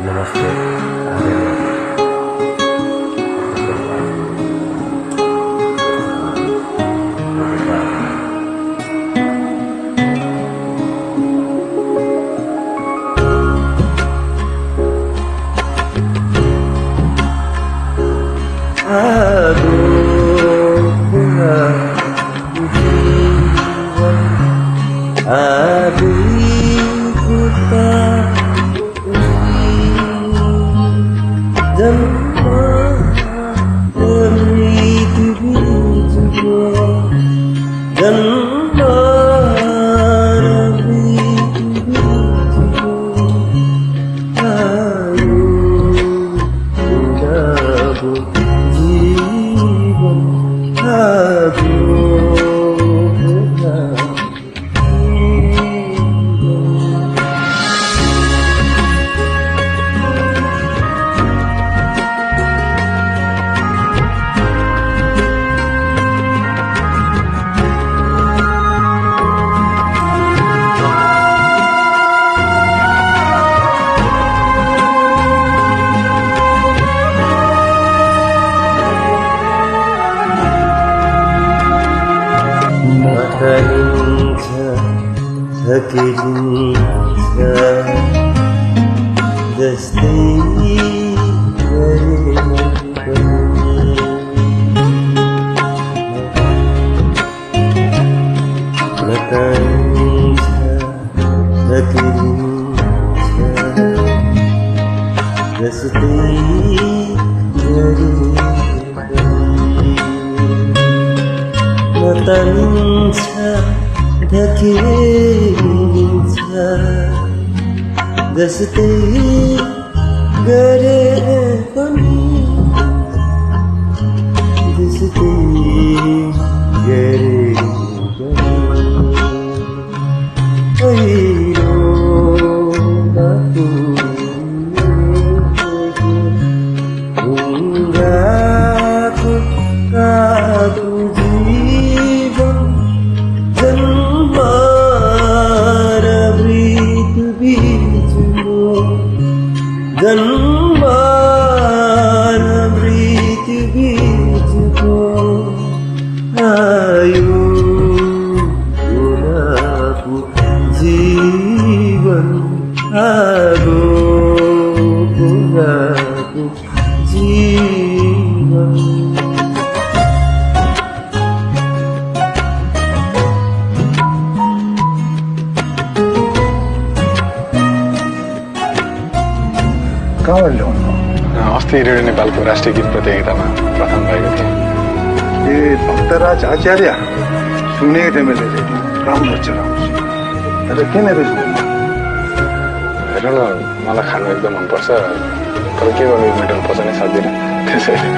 नमस्ते आदरणीय Terkirinsa Desti dari Terkirinsa Desti dari Terkirinsa Terkirinsa Desti gare pani Desti gare airo aku ungaku aku jivan Janmara priti bijko ayu gunaku jivan ago gunaku jivan कहाँबाट ल्याउनु अस्ति radio नेपालको राष्ट्रिय गीत प्रतियोगितामा प्रथम भएको थिएँ ए भक्तराज आचार्य सुनेको थिएँ मैले रेडियो राम्रो चलाउँछु तर किन बेच्नु हेर्नु न मलाई खानु एकदम मनपर्छ तर के गर्नु मेटल पचाउनै सक्दिनँ त्यसैले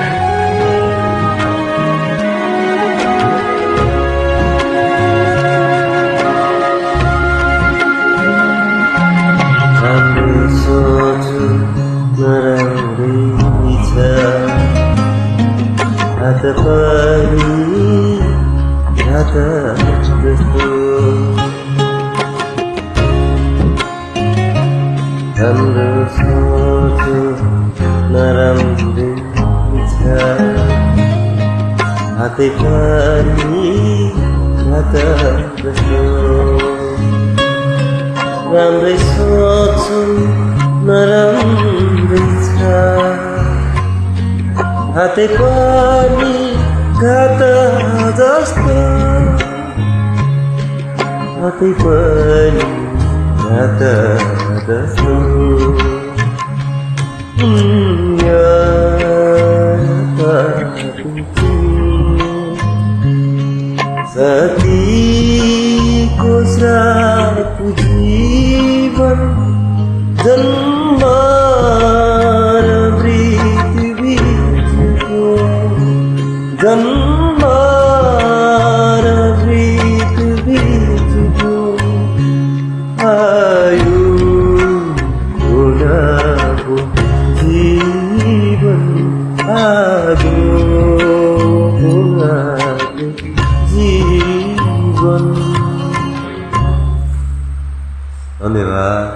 Hati pani hati jatuh Hamdu soju naram bisa Hati pani hati jatuh Hamdu soju naram bisa Hati pani kata jasta Hati pani kata jasta Ya hatiku Satiku serapu jivan Janmara priti Janmara priti bijko ayu gunaku jivan ago gunaku jivan धन्यवाद।